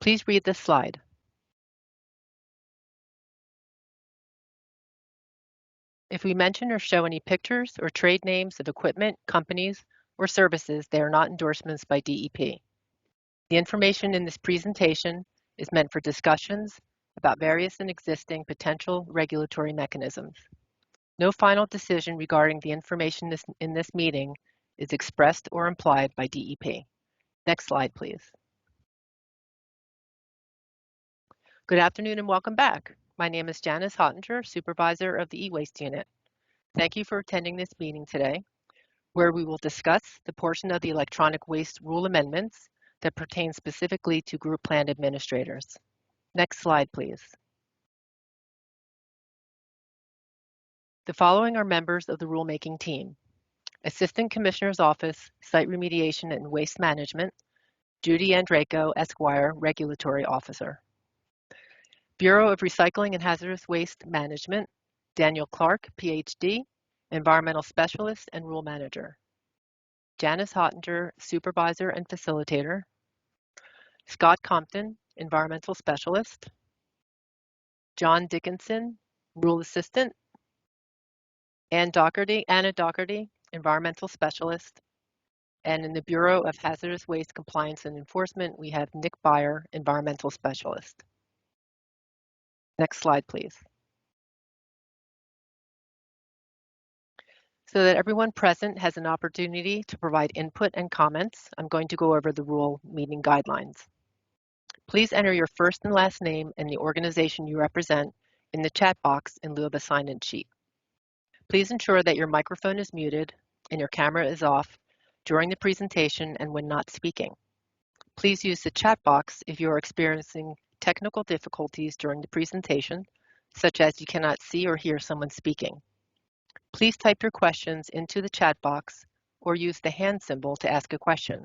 Please read this slide. If we mention or show any pictures or trade names of equipment, companies, or services, they are not endorsements by DEP. The information in this presentation is meant for discussions about various and existing potential regulatory mechanisms. No final decision regarding the information in this meeting is expressed or implied by DEP. Next slide, please. Good afternoon and welcome back. My name is Janice Hottinger, Supervisor of the E-Waste Unit. Thank you for attending this meeting today, where we will discuss the portion of the electronic waste rule amendments that pertain specifically to group plan administrators. Next slide, please. The following are members of the rulemaking team: Assistant Commissioner's Office, Site Remediation and Waste Management, Judy Andraco, Esquire, Regulatory Officer. Bureau of Recycling and Hazardous Waste Management, Daniel Clark, PhD, Environmental Specialist and Rule Manager. Janice Hottinger, Supervisor and Facilitator. Scott Compton, Environmental Specialist. John Dickinson, Rule Assistant. Anna Doherty, Environmental Specialist. And in the Bureau of Hazardous Waste Compliance and Enforcement, we have Nick Byer, Environmental Specialist. Next slide, please. So that everyone present has an opportunity to provide input and comments, I'm going to go over the rule meeting guidelines. Please enter your first and last name and the organization you represent in the chat box in lieu of a sign-in sheet. Please ensure that your microphone is muted and your camera is off during the presentation and when not speaking. Please use the chat box if you are experiencing technical difficulties during the presentation, such as you cannot see or hear someone speaking. Please type your questions into the chat box or use the hand symbol to ask a question.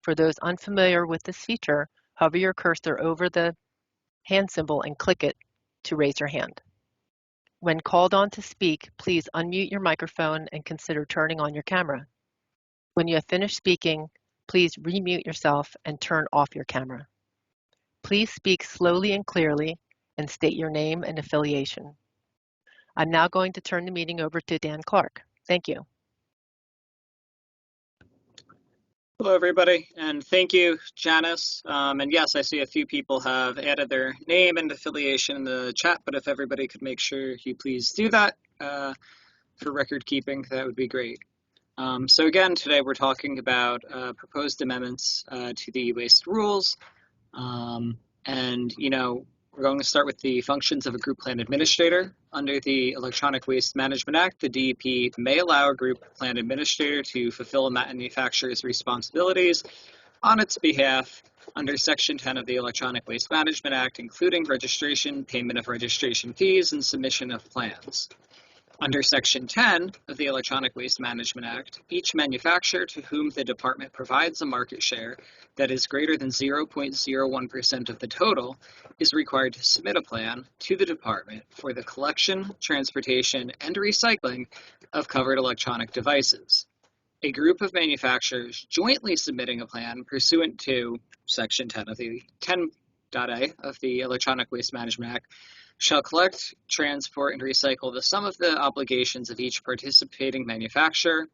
For those unfamiliar with this feature, hover your cursor over the hand symbol and click it to raise your hand. When called on to speak, please unmute your microphone and consider turning on your camera. When you have finished speaking, please remute yourself and turn off your camera. Please speak slowly and clearly and state your name and affiliation. I'm now going to turn the meeting over to Dan Clark. Thank you. Hello, everybody, and thank you, Janice. And yes, I see a few people have added their name and affiliation in the chat, but if everybody could make sure you please do that for record keeping, that would be great. So again, today we're talking about proposed amendments to the waste rules. And, you know, we're going to start with the functions of a group plan administrator. Under the Electronic Waste Management Act, the DEP may allow a group plan administrator to fulfill a manufacturer's responsibilities on its behalf under Section 10 of the Electronic Waste Management Act, including registration, payment of registration fees, and submission of plans. Under Section 10 of the Electronic Waste Management Act, each manufacturer to whom the department provides a market share that is greater than 0.01% of the total is required to submit a plan to the department for the collection, transportation, and recycling of covered electronic devices. A group of manufacturers jointly submitting a plan pursuant to Section 10 of the 10.a of the Electronic Waste Management Act shall collect, transport, and recycle the sum of the obligations of each participating manufacturer,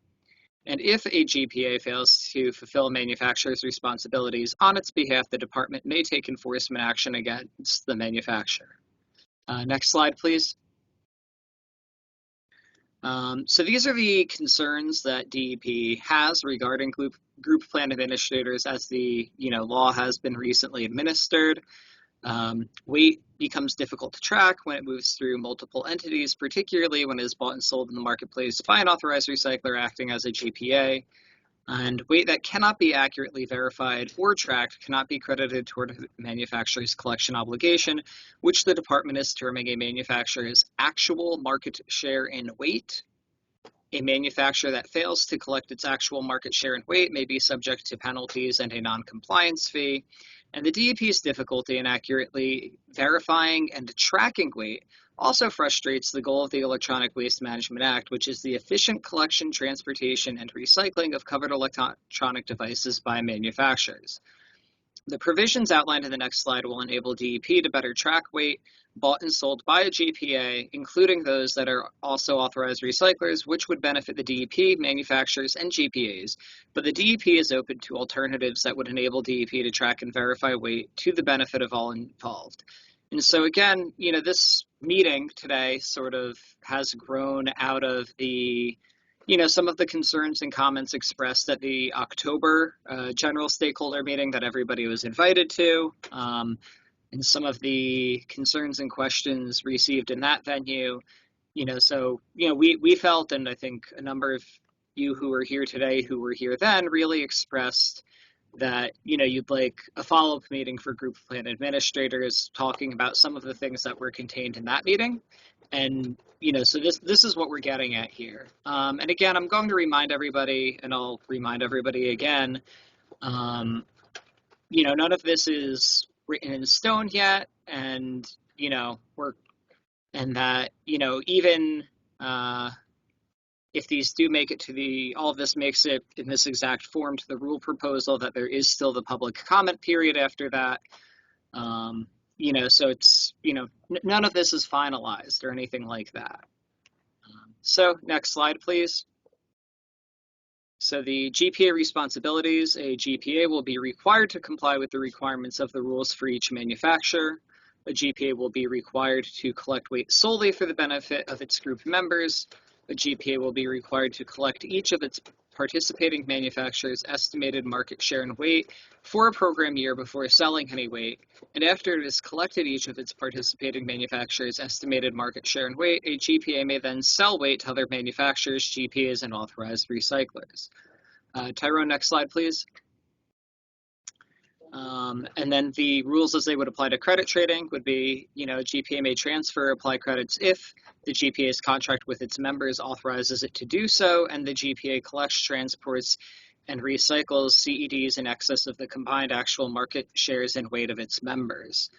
and if a GPA fails to fulfill a manufacturer's responsibilities on its behalf, the department may take enforcement action against the manufacturer. Next slide, please. So these are the concerns that DEP has regarding group plan administrators as the law has been recently administered. Weight becomes difficult to track when it moves through multiple entities, particularly when it is bought and sold in the marketplace by an authorized recycler acting as a GPA. And weight that cannot be accurately verified or tracked cannot be credited toward a manufacturer's collection obligation, which the department is terming a manufacturer's actual market share in weight. A manufacturer that fails to collect its actual market share in weight may be subject to penalties and a non-compliance fee. And the DEP's difficulty in accurately verifying and tracking weight also frustrates the goal of the Electronic Waste Management Act, which is the efficient collection, transportation, and recycling of covered electronic devices by manufacturers. The provisions outlined in the next slide will enable DEP to better track weight bought and sold by a GPA, including those that are also authorized recyclers, which would benefit the DEP, manufacturers, and GPAs. But the DEP is open to alternatives that would enable DEP to track and verify weight to the benefit of all involved. And so again, this meeting today sort of has grown out of the some of the concerns and comments expressed at the October general stakeholder meeting that everybody was invited to, and some of the concerns and questions received in that venue. So we felt, and I think a number of you who are here today who were here then really expressed that you'd like a follow-up meeting for group plan administrators talking about some of the things that were contained in that meeting. And so this is what we're getting at here. And again, I'm going to remind everybody, and I'll remind everybody again, none of this is written in stone yet, and even if these do make it to all of this makes it in this exact form to the rule proposal, that there is still the public comment period after that. So it's, none of this is finalized or anything like that. So next slide, please. So the GPA responsibilities, a GPA will be required to comply with the requirements of the rules for each manufacturer. A GPA will be required to collect weight solely for the benefit of its group members. A GPA will be required to collect each of its participating manufacturers' estimated market share and weight for a program year before selling any weight, and after it has collected each of its participating manufacturers' estimated market share and weight, a GPA may then sell weight to other manufacturers, GPAs, and authorized recyclers. Tyrone, next slide, please. And then the rules as they would apply to credit trading would be, GPA may transfer, apply credits if the GPA's contract with its members authorizes it to do so, and the GPA collects, transports, and recycles CEDs in excess of the combined actual market shares and weight of its members.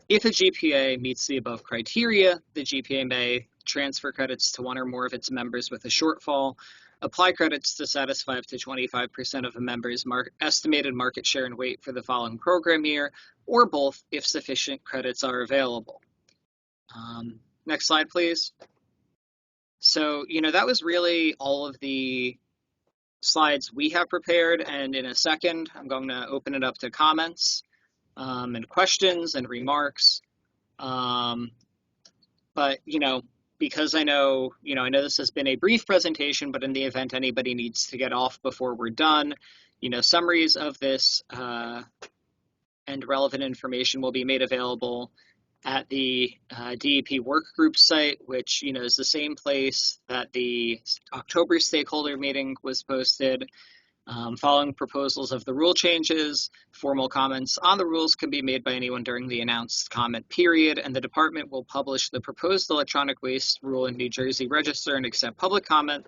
If a GPA meets the above criteria, the GPA may transfer credits to one or more of its members with a shortfall, apply credits to satisfy up to 25% of a member's estimated market share and weight for the following program year, or both if sufficient credits are available. Next slide, please. So, that was really all of the slides we have prepared, and in a second, I'm going to open it up to comments and questions and remarks. But, because I know this has been a brief presentation, but in the event anybody needs to get off before we're done, summaries of this and relevant information will be made available at the DEP work group site, which, is the same place that the October stakeholder meeting was posted. Following proposals of the rule changes, formal comments on the rules can be made by anyone during the announced comment period, and the department will publish the proposed electronic waste rule in New Jersey Register and accept public comment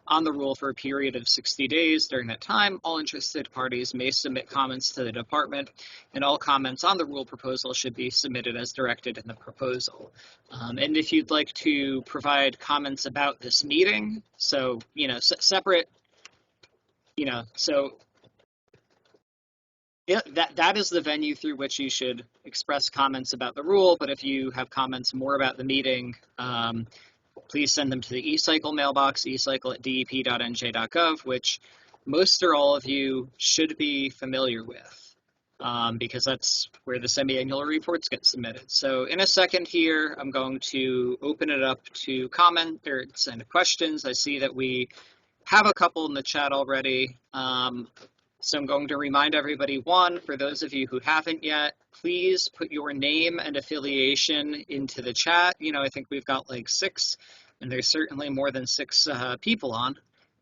on the rule for a period of 60 days. During that time, all interested parties may submit comments to the department, and all comments on the rule proposal should be submitted as directed in the proposal. And if you'd like to provide comments about this meeting, so, separate, so yeah, that is the venue through which you should express comments about the rule. But if you have comments more about the meeting, please send them to the eCycle mailbox, ecycle@dep.nj.gov, which most or all of you should be familiar with, because that's where the semi-annual reports get submitted. So in a second here, I'm going to open it up to comments and questions. I see that we have a couple in the chat already. So I'm going to remind everybody, one, for those of you who haven't yet, please put your name and affiliation into the chat. I think we've got like 6, and there's certainly more than 6 people on.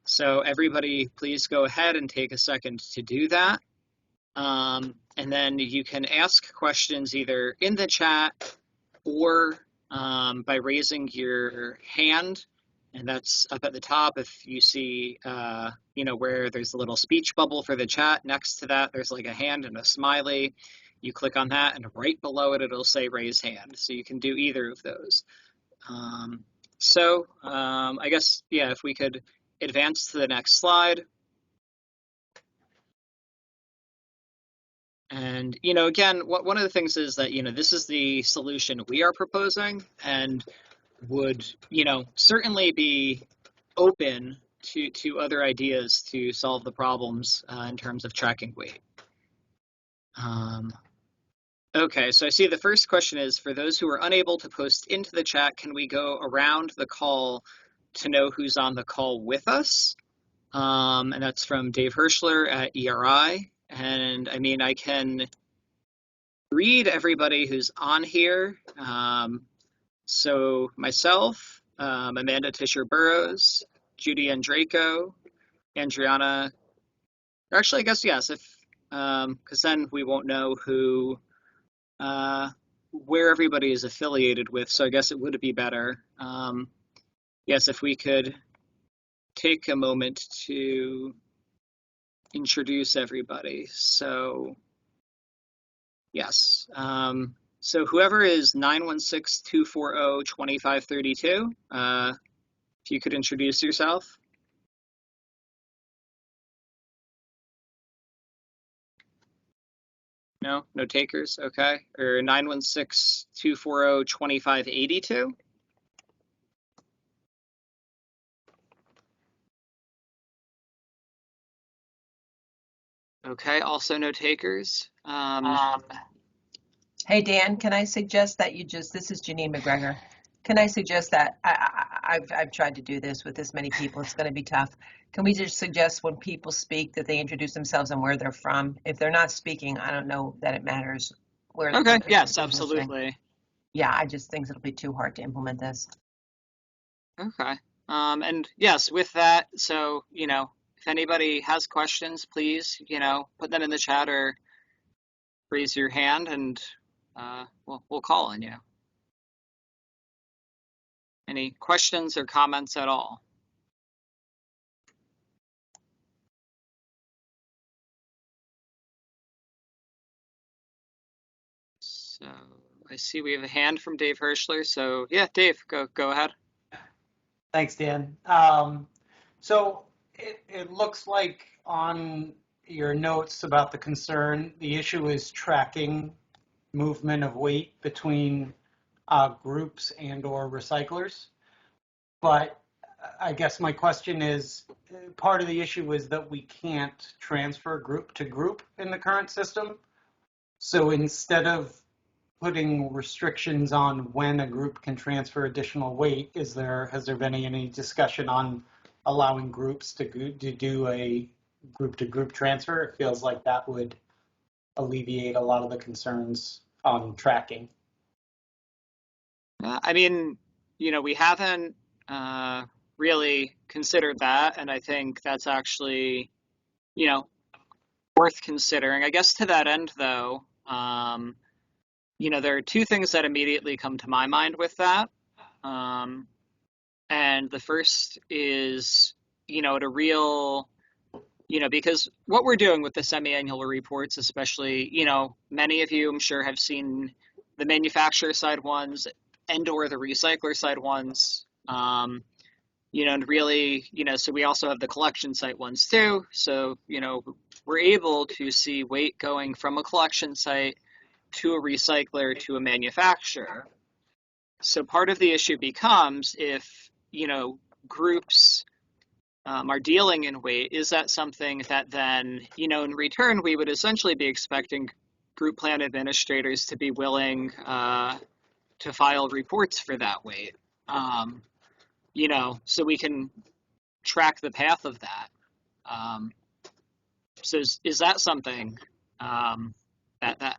So everybody, please go ahead and take a second to do that. And then you can ask questions either in the chat or by raising your hand. And that's up at the top. If you see, where there's a little speech bubble for the chat, next to that, there's like a hand and a smiley. You click on that, and right below it, it'll say raise hand. So you can do either of those. I guess, yeah, if we could advance to the next slide. And, you know, again, one of the things is that, you know, this is the solution we are proposing and would, you know, certainly be open to other ideas to solve the problems in terms of tracking weight. Okay, so I see the first question is, for those who are unable to post into the chat, can we go around the call to know who's on the call with us? And that's from Dave Hirschler at ERI. And I mean, I can read everybody who's on here. So myself, Amanda Tisher Burrows, Judy Andraco, Andriana. Actually, I guess yes, if because then we won't know who where everybody is affiliated with. So I guess it would be better. Yes, if we could take a moment to introduce everybody. So yes. So whoever is 916-240-2532, if you could introduce yourself. No, no takers. Okay. Or 916-240-2582. Okay, also no takers. Hey, Dan, can I suggest that this is Janine McGregor. Can I suggest that I've tried to do this with this many people. It's going to be tough. Can we just suggest when people speak that they introduce themselves and where they're from? If they're not speaking, I don't know that it matters where. Okay, yes, who's listening. absolutely. Yeah, I just think it'll be too hard to implement this. Okay. And yes, with that, so, you know, if anybody has questions, please, you know, put them in the chat or raise your hand and we'll call on you. Any questions or comments at all? So I see we have a hand from Dave Hirschler. So yeah, Dave, go ahead. Thanks, Dan. So it looks like on your notes about the concern, the issue is tracking movement of weight between groups and or recyclers. But I guess my question is, part of the issue is that we can't transfer group to group in the current system. So instead of putting restrictions on when a group can transfer additional weight, has there been any discussion on allowing groups to do a group-to-group transfer? It feels like that would alleviate a lot of the concerns on tracking. I mean, you know, we haven't really considered that, and I think that's actually, you know, worth considering. I guess to that end, though, you know, there are two things that immediately come to my mind with that. And the first is, you know, because what we're doing with the semi-annual reports, especially, you know, many of you, I'm sure, have seen the manufacturer side ones and or the recycler side ones. You know, and really, you know, so we also have the collection site ones too. So, you know, we're able to see weight going from a collection site to a recycler to a manufacturer. So part of the issue becomes if, you know, groups are dealing in weight, is that something that then, you know, in return, we would essentially be expecting group plan administrators to be willing to file reports for that weight, you know, so we can track the path of that. So is that something that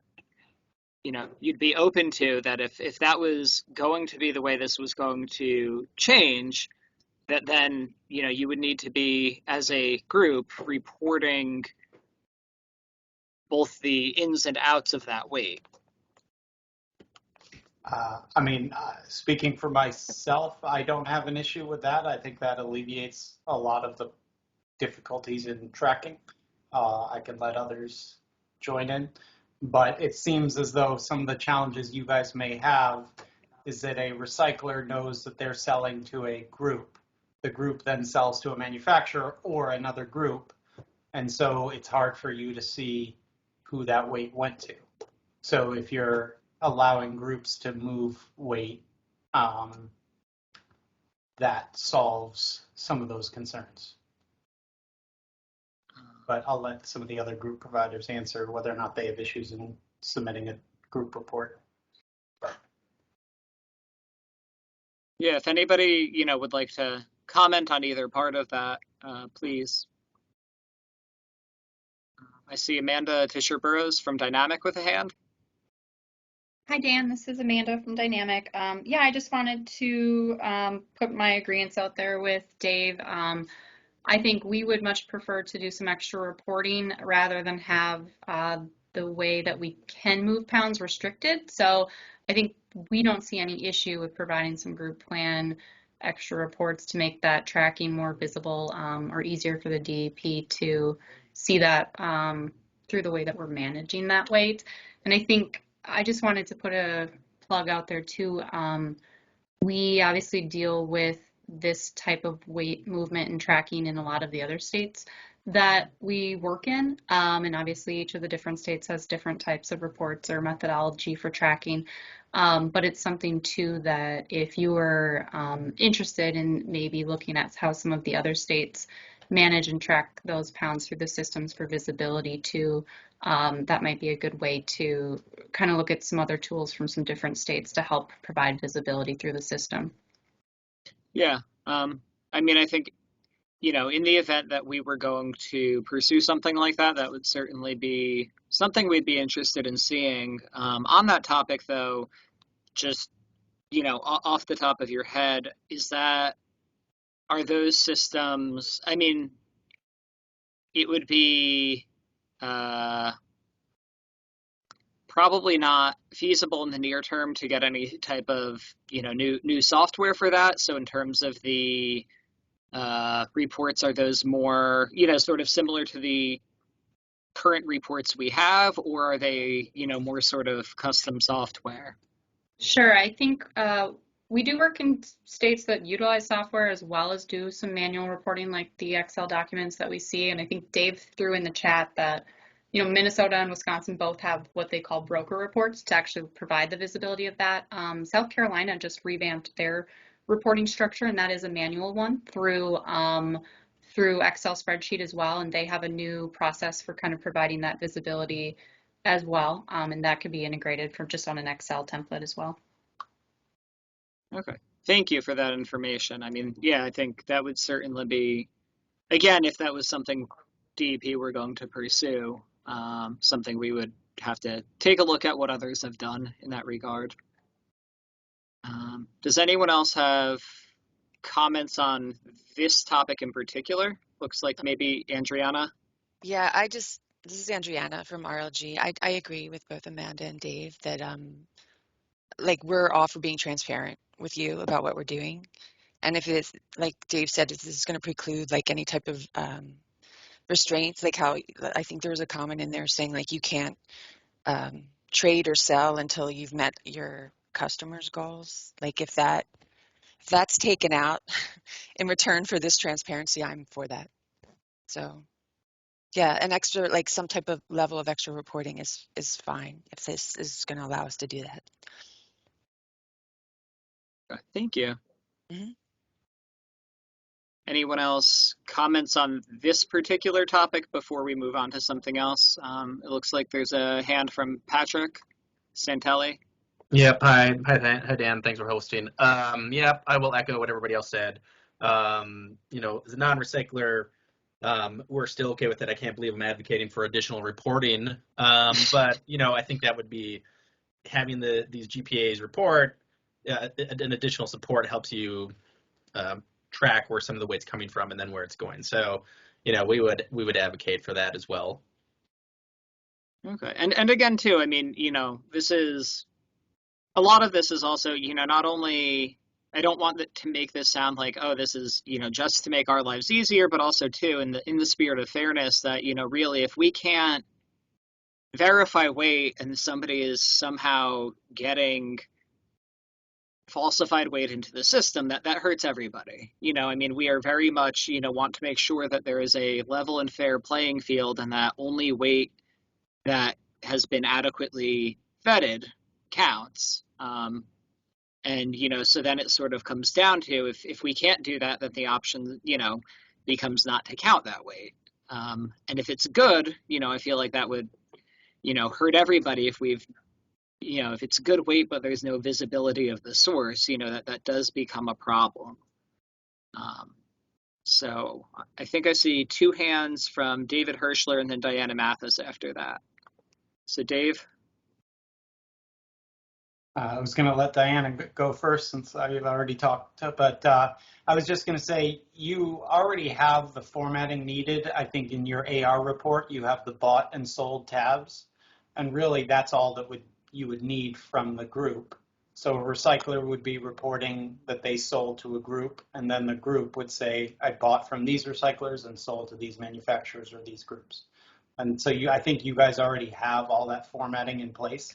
you know, you'd be open to, that if that was going to be the way this was going to change, that then, you know, you would need to be, as a group, reporting both the ins and outs of that weight? I mean, speaking for myself, I don't have an issue with that. I think that alleviates a lot of the difficulties in tracking. I can let others join in, but it seems as though some of the challenges you guys may have is that a recycler knows that they're selling to a group. The group then sells to a manufacturer or another group. And so it's hard for you to see who that weight went to. So if you're allowing groups to move weight, that solves some of those concerns. But I'll let some of the other group providers answer whether or not they have issues in submitting a group report. Yeah, if anybody, would like to comment on either part of that, please. I see Amanda Tisher-Burrows from Dynamic with a hand. Hi, Dan. This is Amanda from Dynamic. Yeah, I just wanted to put my agreements out there with Dave. I think we would much prefer to do some extra reporting rather than have the way that we can move pounds restricted. So I think we don't see any issue with providing some group plan extra reports to make that tracking more visible or easier for the DEP to see that through the way that we're managing that weight. And I think I just wanted to put a plug out there too. We obviously deal with this type of weight movement and tracking in a lot of the other states that we work in. And obviously each of the different states has different types of reports or methodology for tracking. But it's something too that if you are interested in maybe looking at how some of the other states manage and track those pounds through the systems for visibility too, that might be a good way to kind of look at some other tools from some different states to help provide visibility through the system. Yeah, I think, in the event that we were going to pursue something like that, that would certainly be something we'd be interested in seeing. On that topic, though, just, off the top of your head, are those systems, it would be probably not feasible in the near term to get any type of, new software for that. So in terms of the reports, are those more, sort of similar to the current reports we have, or are they, more sort of custom software? Sure. I think we do work in states that utilize software as well as do some manual reporting like the Excel documents that we see. And I think Dave threw in the chat that, Minnesota and Wisconsin both have what they call broker reports to actually provide the visibility of that. South Carolina just revamped their reporting structure, and that is a manual one through Excel spreadsheet as well. And they have a new process for kind of providing that visibility as well. And that could be integrated from just on an Excel template as well. Okay, thank you for that information. Yeah, I think that would certainly be, again, if that was something DEP were going to pursue, something we would have to take a look at what others have done in that regard. Does anyone else have comments on this topic in particular? Looks like maybe Andriana. Yeah, this is Andriana from RLG. I agree with both Amanda and Dave that we're all for being transparent with you about what we're doing. And if it's, like Dave said, this is going to preclude any type of restraints, like how I think there was a comment in there saying you can't trade or sell until you've met your customers' goals. If that's taken out in return for this transparency, I'm for that. So yeah, an extra, some type of level of extra reporting is fine if this is going to allow us to do that. Thank you. Mm-hmm. Anyone else comments on this particular topic before we move on to something else? It looks like there's a hand from Patrick Santelli. Yep. Hi, Dan. Thanks for hosting. Yep. I will echo what everybody else said. As a non-recycler, we're still okay with it. I can't believe I'm advocating for additional reporting. But I think that would be having these GPAs report an additional support helps you track where some of the weight's coming from and then where it's going. So, we would advocate for that as well. Okay. And again, too, this is a lot of this is also, not only, I don't want to make this sound like, oh, this is, just to make our lives easier, but also too, in the spirit of fairness that, really, if we can't verify weight and somebody is somehow getting falsified weight into the system, that hurts everybody. We are very much, want to make sure that there is a level and fair playing field and that only weight that has been adequately vetted counts. And, so then it sort of comes down to if we can't do that, then the option, becomes not to count that weight. And if it's good, I feel like that would, hurt everybody if if it's good weight, but there's no visibility of the source, that does become a problem. So I think I see two hands from David Hirschler and then Diana Mathis after that. So Dave. I was going to let Diana go first since I've already talked, but I was just going to say you already have the formatting needed. I think in your AR report you have the bought and sold tabs, and really that's all that you would need from the group. So a recycler would be reporting that they sold to a group, and then the group would say, I bought from these recyclers and sold to these manufacturers or these groups. And so I think you guys already have all that formatting in place.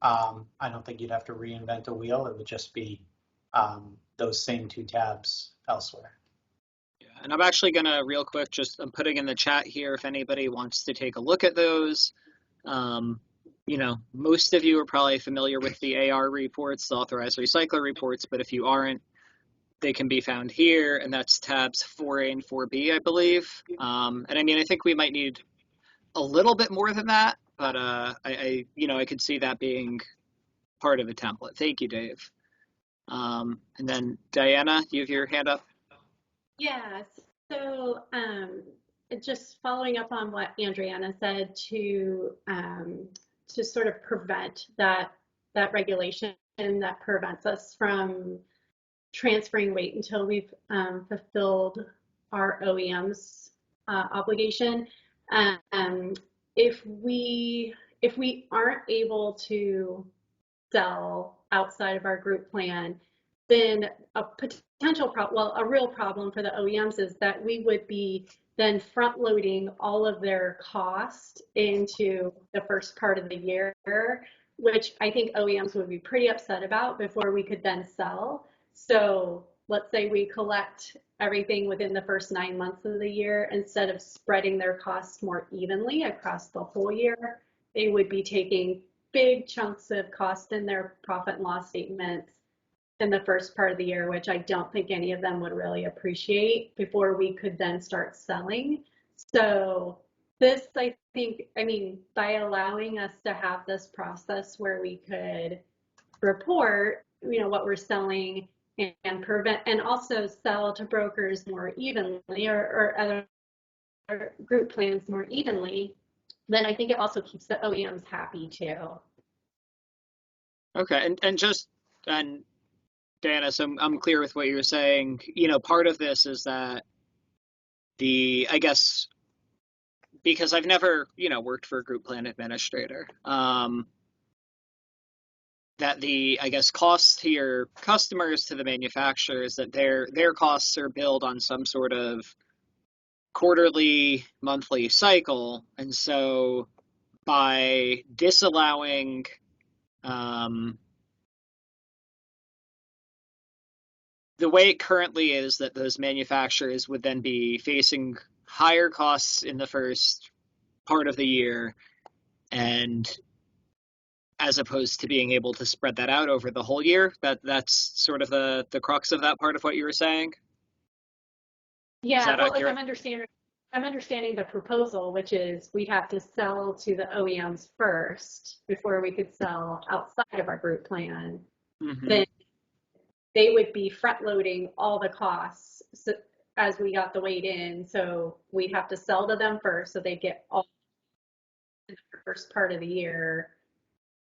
I don't think you'd have to reinvent a wheel. It would just be those same two tabs elsewhere. Yeah, and I'm actually going to real quick, I'm putting in the chat here if anybody wants to take a look at those. Most of you are probably familiar with the AR reports, the authorized recycler reports, but if you aren't, they can be found here, and that's tabs 4A and 4B, I believe. And I think we might need a little bit more than that, but I could see that being part of the template. Thank you, Dave. And then Diana, you have your hand up. Yeah, so just following up on what Andriana said to sort of prevent that regulation that prevents us from transferring weight until we've fulfilled our OEM's obligation. If we aren't able to sell outside of our group plan, then a a real problem for the OEMs is that we would be then front loading all of their cost into the first part of the year, which I think OEMs would be pretty upset about before we could then sell. So let's say we collect everything within the first 9 months of the year, instead of spreading their costs more evenly across the whole year, they would be taking big chunks of cost in their profit and loss statements in the first part of the year, which I don't think any of them would really appreciate before we could then start selling. So this, I think, by allowing us to have this process where we could report, what we're selling and prevent, and also sell to brokers more evenly or other group plans more evenly, then I think it also keeps the OEMs happy too. Okay, and Diana, so I'm clear with what you're saying. Part of this is that I guess, because I've never, worked for a group plan administrator, that I guess, costs to your customers, to the manufacturers, that their costs are billed on some sort of quarterly, monthly cycle. And so by disallowing the way it currently is, that those manufacturers would then be facing higher costs in the first part of the year, and as opposed to being able to spread that out over the whole year. That's sort of the crux of that part of what you were saying. Yeah, well, like I'm understanding the proposal, which is we have to sell to the OEMs first before we could sell outside of our group plan. Mm-hmm. Then they would be front loading all the costs as we got the weight in. So we'd have to sell to them first, so they get all in the first part of the year,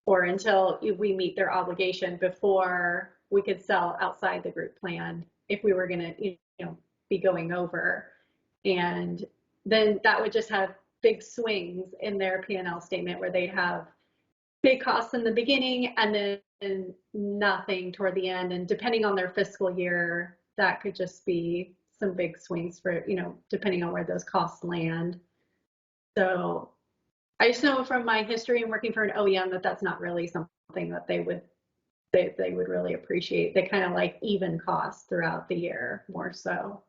or until we meet their obligation before we could sell outside the group plan if we were going to be going over. And then that would just have big swings in their P&L statement, where they'd have big costs in the beginning and then nothing toward the end. And depending on their fiscal year, that could just be some big swings for, depending on where those costs land. So I just know from my history and working for an OEM that that's not really something that they would really appreciate. They kind of like even costs throughout the year more so.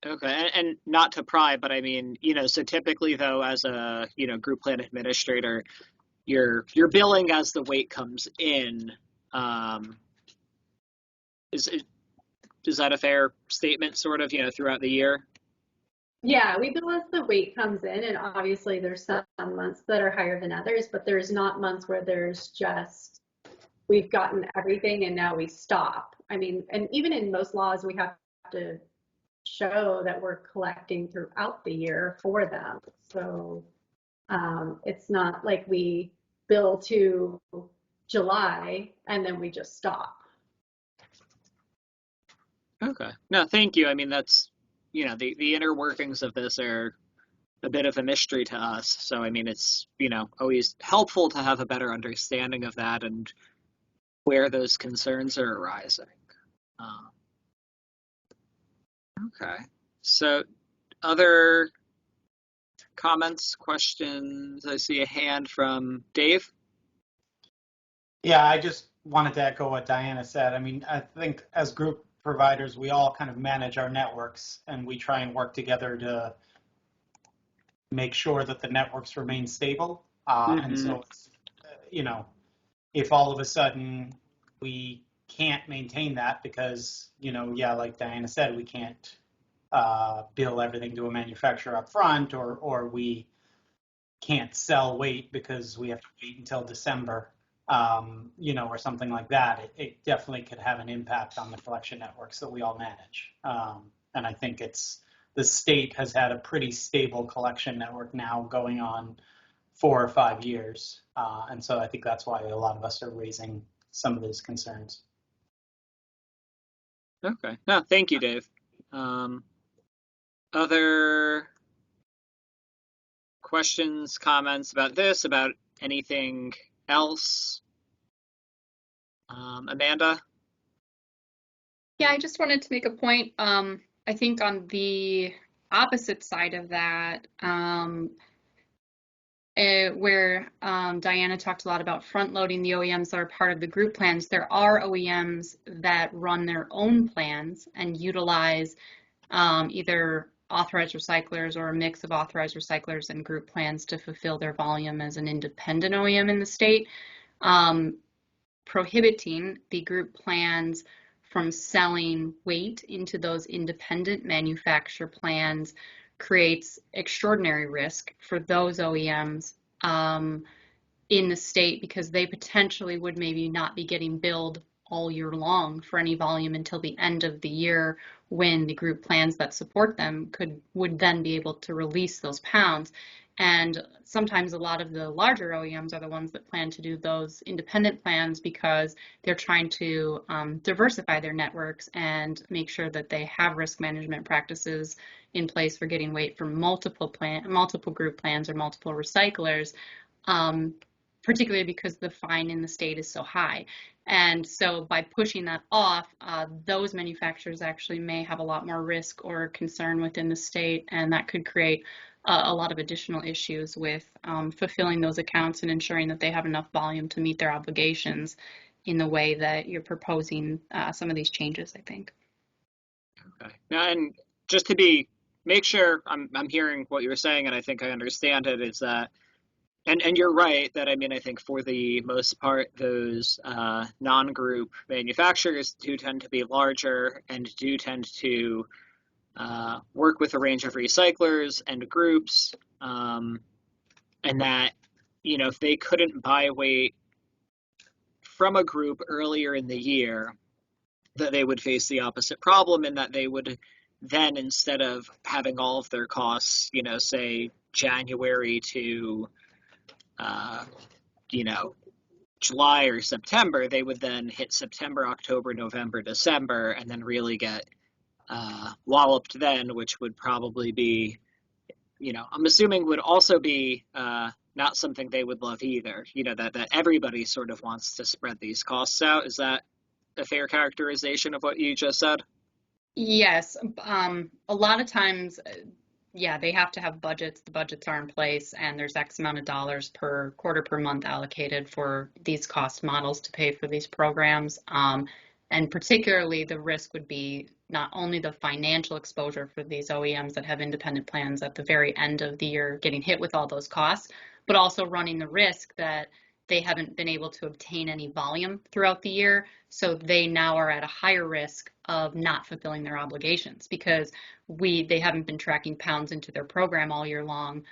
Okay, and not to pry, but I mean, so typically though, as a, group plan administrator, you're billing as the weight comes in. Is that a fair statement, sort of, throughout the year? Yeah, we bill as the weight comes in, and obviously there's some months that are higher than others, but there's not months where there's just, we've gotten everything and now we stop. I mean, and even in most laws, we have to show that we're collecting throughout the year for them. So it's not like we bill to July and then we just stop. Okay. No, thank you. I mean, that's, the inner workings of this are a bit of a mystery to us. So, I mean, it's, always helpful to have a better understanding of that and where those concerns are arising. Okay. So, other comments, questions? I see a hand from Dave. Yeah, I just wanted to echo what Diana said. I mean, I think as group providers, we all kind of manage our networks and we try and work together to make sure that the networks remain stable. And so, if all of a sudden we can't maintain that because, yeah, like Diana said, we can't bill everything to a manufacturer up front, or we can't sell weight because we have to wait until December, or something like that, it definitely could have an impact on the collection networks that we all manage. And I think the state has had a pretty stable collection network now going on 4 or 5 years. And so I think that's why a lot of us are raising some of these concerns. Okay. No, thank you, Dave. Other questions, comments about this, about anything else? Amanda? Yeah, I just wanted to make a point. I think on the opposite side of that, where Diana talked a lot about front loading the OEMs that are part of the group plans, there are OEMs that run their own plans and utilize either authorized recyclers or a mix of authorized recyclers and group plans to fulfill their volume as an independent OEM in the state, prohibiting the group plans from selling weight into those independent manufacturer plans creates extraordinary risk for those OEMs in the state, because they potentially would maybe not be getting billed all year long for any volume until the end of the year, when the group plans that support them would then be able to release those pounds. And sometimes a lot of the larger OEMs are the ones that plan to do those independent plans because they're trying to diversify their networks and make sure that they have risk management practices in place for getting weight from multiple group plans or multiple recyclers, particularly because the fine in the state is so high. And so by pushing that off, those manufacturers actually may have a lot more risk or concern within the state, and that could create a lot of additional issues with fulfilling those accounts and ensuring that they have enough volume to meet their obligations in the way that you're proposing some of these changes, I think. Okay. Now, and just to make sure I'm hearing what you're saying, and I think I understand it, is that, and you're right that, I mean, I think for the most part, those non-group manufacturers do tend to be larger and do tend to work with a range of recyclers and groups, and that, if they couldn't buy weight from a group earlier in the year, that they would face the opposite problem, and that they would then, instead of having all of their costs, say January to, July or September, they would then hit September, October, November, December, and then really get walloped then, which would probably be, I'm assuming would also be not something they would love either, that everybody sort of wants to spread these costs out. Is that a fair characterization of what you just said? Yes. A lot of times, yeah, they have to have budgets. The budgets are in place, and there's X amount of dollars per quarter per month allocated for these cost models to pay for these programs. And particularly the risk would be not only the financial exposure for these OEMs that have independent plans at the very end of the year getting hit with all those costs, but also running the risk that they haven't been able to obtain any volume throughout the year. So they now are at a higher risk of not fulfilling their obligations because they haven't been tracking pounds into their program all year long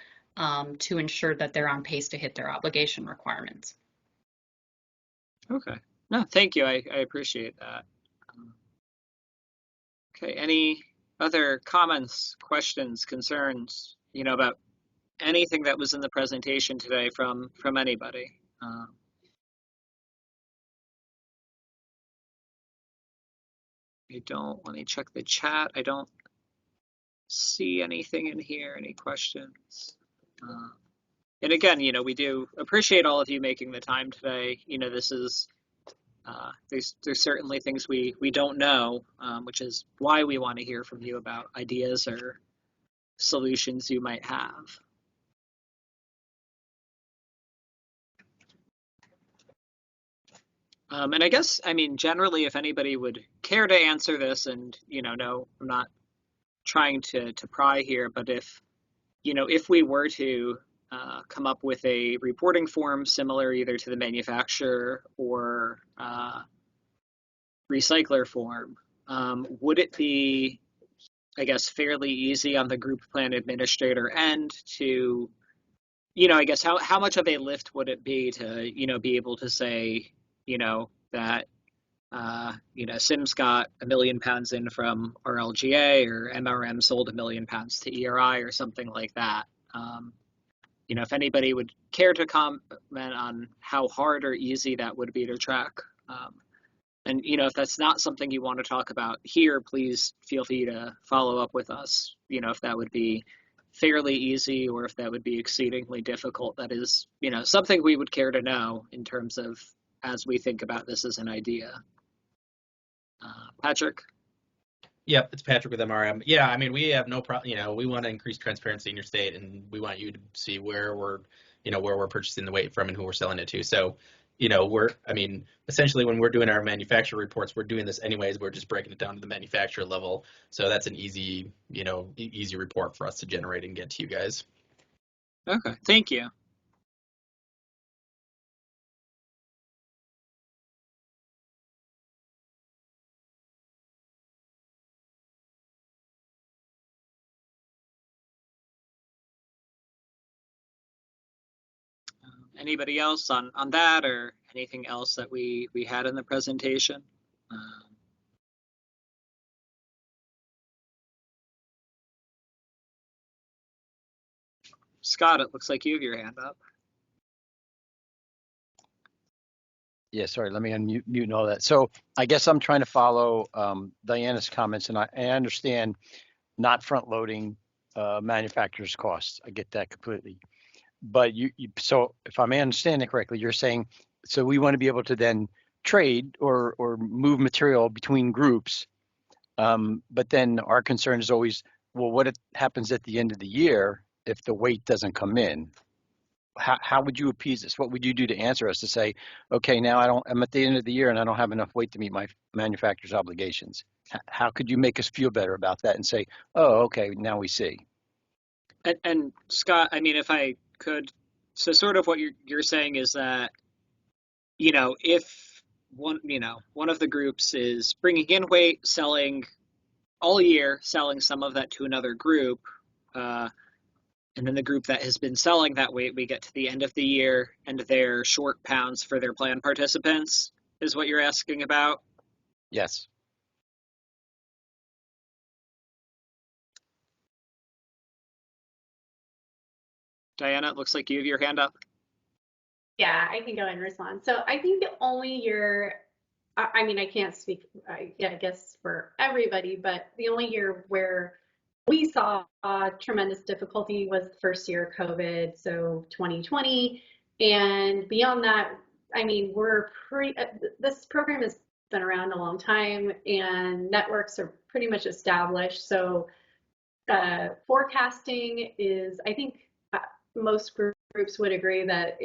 to ensure that they're on pace to hit their obligation requirements. Okay. No, thank you. I appreciate that. Okay. Any other comments, questions, concerns, about anything that was in the presentation today from anybody? Let me check the chat. I don't see anything in here. Any questions? And again, we do appreciate all of you making the time today. This is, there's certainly things we don't know, which is why we want to hear from you about ideas or solutions you might have. And I guess, generally, if anybody would care to answer this, and, no, I'm not trying to pry here, but if we were to come up with a reporting form similar either to the manufacturer or recycler form, would it be, I guess, fairly easy on the group plan administrator end to, I guess, how much of a lift would it be to, be able to say, that, Sims got 1 million pounds in from RLGA or MRM sold 1 million pounds to ERI or something like that. If anybody would care to comment on how hard or easy that would be to track. And, if that's not something you want to talk about here, please feel free to follow up with us, if that would be fairly easy or if that would be exceedingly difficult. That is, something we would care to know in terms of as we think about this as an idea. Patrick? Yep, it's Patrick with MRM. Yeah, we have no problem. We want to increase transparency in your state, and we want you to see where we're purchasing the weight from and who we're selling it to. So, essentially when we're doing our manufacturer reports, we're doing this anyways. We're just breaking it down to the manufacturer level. So that's an easy, easy report for us to generate and get to you guys. Okay, thank you. Anybody else on that or anything else that we had in the presentation? Scott, it looks like you have your hand up. Yeah, sorry, let me unmute and all that. So I guess I'm trying to follow Diana's comments, and I understand not front loading manufacturers' costs. I get that completely. But so if I'm understanding correctly, you're saying, so we want to be able to then trade or move material between groups. But then our concern is always, well, what happens at the end of the year if the weight doesn't come in? How would you appease this? What would you do to answer us to say, okay, now I'm at the end of the year and I don't have enough weight to meet my manufacturer's obligations? How could you make us feel better about that and say, oh, okay, now we see? And Scott, if I could, so sort of what you're saying is that, if one of the groups is bringing in weight, selling all year, selling some of that to another group, and then the group that has been selling that weight, we get to the end of the year and they're short pounds for their plan participants, is what you're asking about? Yes. Diana, it looks like you have your hand up. Yeah, I can go and respond. So I think the only year, I can't speak, I guess for everybody, but the only year where we saw tremendous difficulty was the first year of COVID, so 2020. And beyond that, this program has been around a long time and networks are pretty much established. So forecasting is, I think most groups would agree that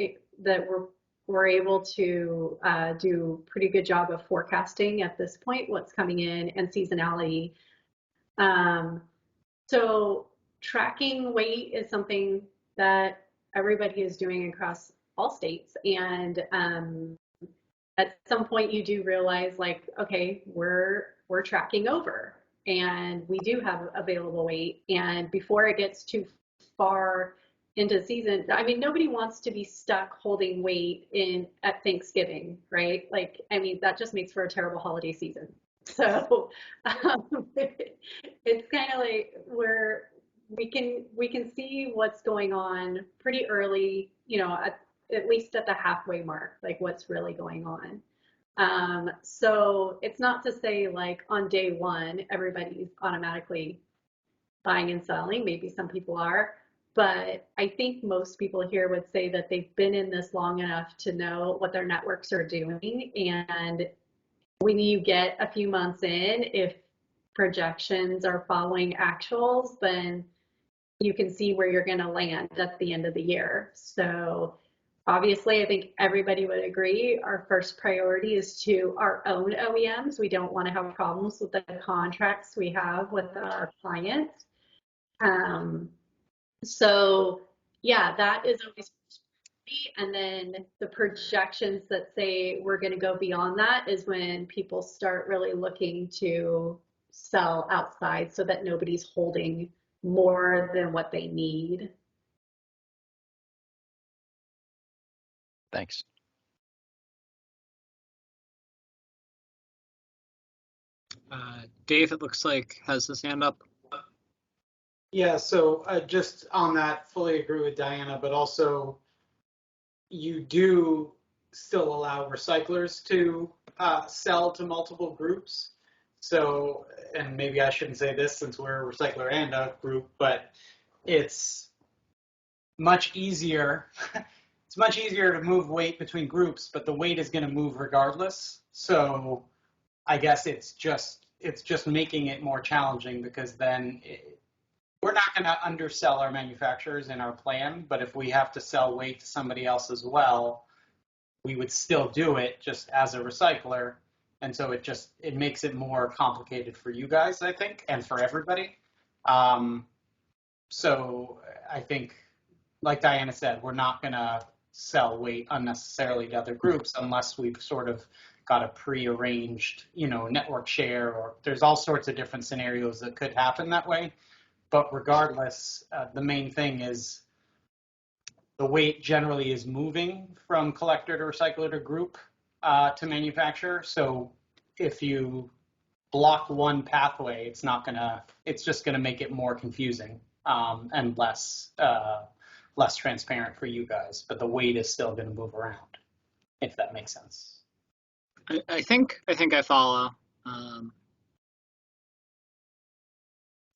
we're we're able to do pretty good job of forecasting at this point what's coming in and seasonality. So tracking weight is something that everybody is doing across all states, and at some point you do realize, like, okay, we're tracking over and we do have available weight, and before it gets too far into season, I mean, nobody wants to be stuck holding weight in at Thanksgiving, right? Like, I mean, that just makes for a terrible holiday season. So it's kind of like where we can see what's going on pretty early, you know, at least at the halfway mark, like what's really going on. So it's not to say like on day one everybody's automatically buying and selling. Maybe some people are, but I think most people here would say that they've been in this long enough to know what their networks are doing. And when you get a few months in, if projections are following actuals, then you can see where you're going to land at the end of the year. So obviously, I think everybody would agree our first priority is to our own OEMs. We don't want to have problems with the contracts we have with our clients. So yeah, that is always, and then the projections that say we're going to go beyond that is when people start really looking to sell outside so that nobody's holding more than what they need. Thanks. Dave, it looks like, has his hand up. Yeah, so just on that, fully agree with Diana, but also you do still allow recyclers to sell to multiple groups. So, and maybe I shouldn't say this since we're a recycler and a group, but it's much easier. It's much easier to move weight between groups, but the weight is going to move regardless. So I guess it's just making it more challenging, because then we're not going to undersell our manufacturers in our plan, but if we have to sell weight to somebody else as well, we would still do it just as a recycler. And so it makes it more complicated for you guys, I think, and for everybody. So I think, like Diana said, we're not going to sell weight unnecessarily to other groups unless we've sort of got a pre-arranged, network share, or there's all sorts of different scenarios that could happen that way. But regardless, the main thing is the weight generally is moving from collector to recycler to group to manufacturer. So if you block one pathway, it's just gonna make it more confusing and less transparent for you guys. But the weight is still gonna move around, if that makes sense. I think I follow.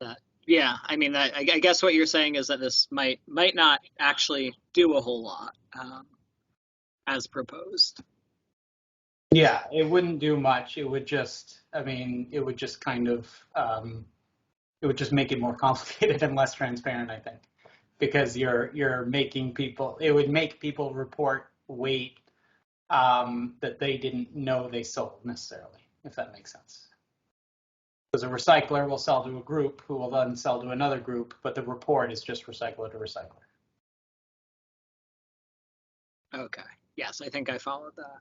That. Yeah, I mean, I guess what you're saying is that this might not actually do a whole lot as proposed. Yeah, it wouldn't do much. It would just, it would just kind of, it would just make it more complicated and less transparent, I think, because you're making people, it would make people report weight that they didn't know they sold necessarily, if that makes sense. Because a recycler will sell to a group who will then sell to another group, but the report is just recycler to recycler. Okay. Yes, I think I followed that.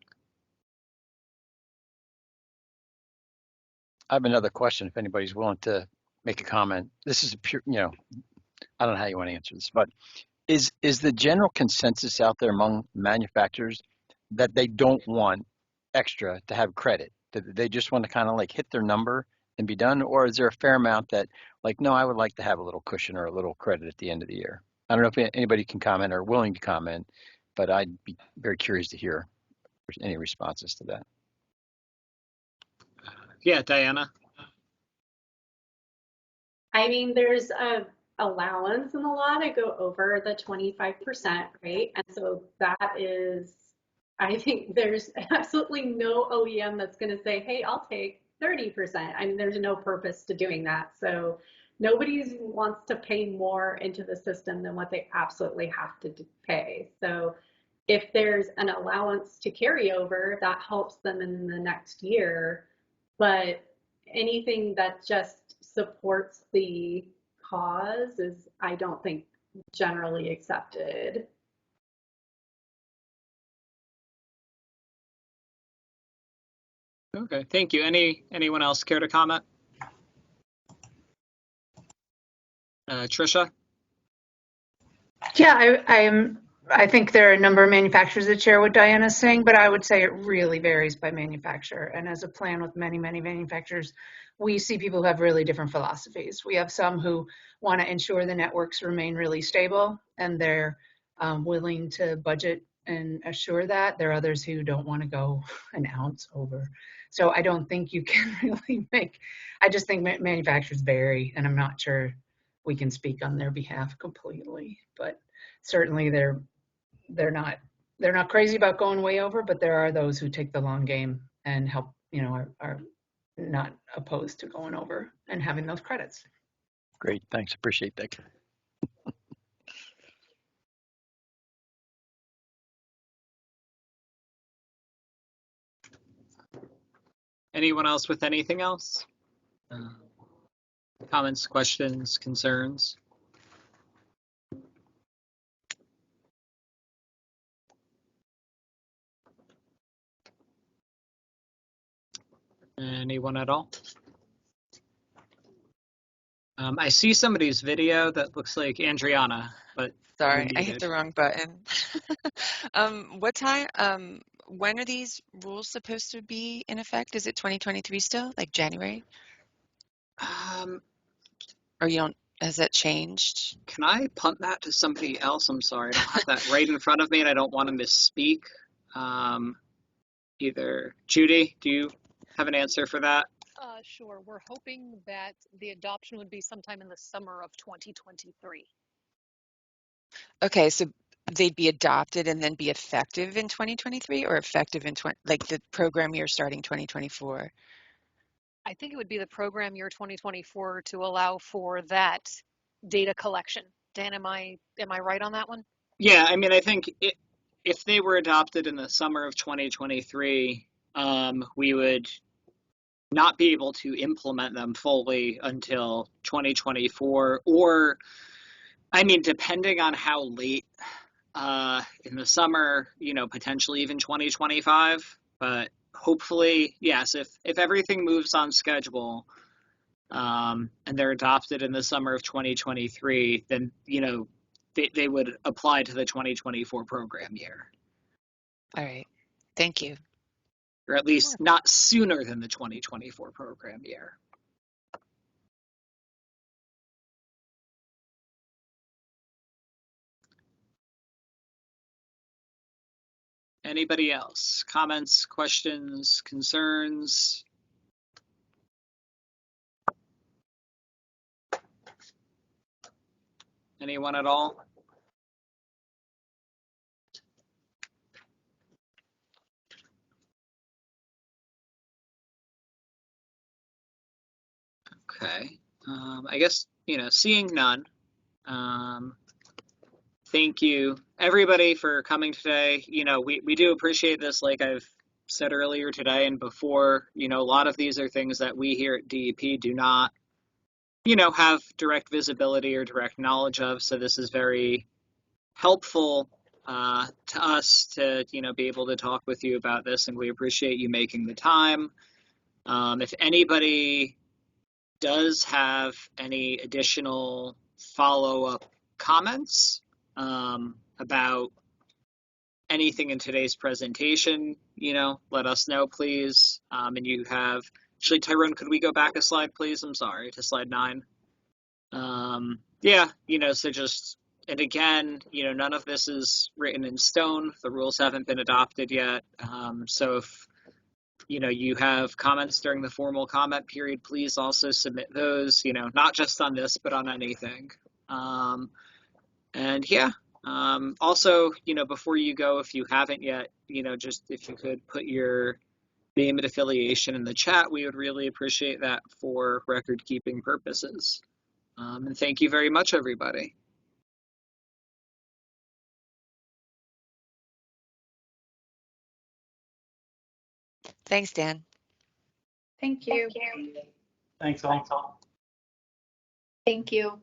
I have another question if anybody's willing to make a comment. This is a pure, I don't know how you want to answer this, but is the general consensus out there among manufacturers that they don't want extra to have credit, that they just want to kind of like hit their number and be done? Or is there a fair amount that like, no, I would like to have a little cushion or a little credit at the end of the year? I don't know if anybody can comment or willing to comment, but I'd be very curious to hear any responses to that. Yeah, Diana. I mean, there's a allowance in the law to go over the 25%, right? And so that is, I think there's absolutely no OEM that's going to say, hey, I'll take 30%. I mean, there's no purpose to doing that. So nobody wants to pay more into the system than what they absolutely have to pay. So if there's an allowance to carry over, that helps them in the next year. But anything that just supports the cause is, I don't think, generally accepted. Okay, thank you. Anyone else care to comment? Trisha? Yeah, I think there are a number of manufacturers that share what Diana's saying, but I would say it really varies by manufacturer. And as a plan with many, many manufacturers, we see people who have really different philosophies. We have some who want to ensure the networks remain really stable, and they're willing to budget and assure that. There are others who don't want to go an ounce over. So I don't think you can really I just think manufacturers vary, and I'm not sure we can speak on their behalf completely, but certainly they're not crazy about going way over, but there are those who take the long game and help, are not opposed to going over and having those credits. Great, thanks, appreciate that. Anyone else with anything else? Comments, questions, concerns? Anyone at all? I see somebody's video that looks like Andriana, but Sorry, I hit the wrong button. What time, when are these rules supposed to be in effect? Is it 2023 still, like January? Or has that changed? Can I punt that to somebody else? I'm sorry, I don't have that right in front of me and I don't want to misspeak. Either Judy, do you have an answer for that? Sure. We're hoping that the adoption would be sometime in the summer of 2023. Okay, so they'd be adopted and then be effective in 2023, or effective in like the program year starting 2024? I think it would be the program year 2024 to allow for that data collection. Dan, am I right on that one? Yeah, I mean, I think if they were adopted in the summer of 2023, we would not be able to implement them fully until 2024, or, I mean, depending on how late in the summer, potentially even 2025, but hopefully, yes, if everything moves on schedule, and they're adopted in the summer of 2023, then, they would apply to the 2024 program year. All right, thank you. Or at least not sooner than the 2024 program year. Anybody else? Comments, questions, concerns? Anyone at all? Okay. I guess, seeing none. Thank you, everybody, for coming today. We do appreciate this, like I've said earlier today and before. A lot of these are things that we here at DEP do not, have direct visibility or direct knowledge of. So this is very helpful to us to, be able to talk with you about this, and we appreciate you making the time. If anybody does have any additional follow-up comments about anything in today's presentation, let us know, please. And you have, actually, Tyrone, could we go back a slide, please? I'm sorry, to slide 9. Yeah, so just, and again, none of this is written in stone. The rules haven't been adopted yet. So if, you have comments during the formal comment period, please also submit those, not just on this, but on anything. And yeah, also, before you go, if you haven't yet, just if you could put your name and affiliation in the chat, we would really appreciate that for record keeping purposes. And thank you very much, everybody. Thanks, Dan. Thank you. Thanks all. Thank you.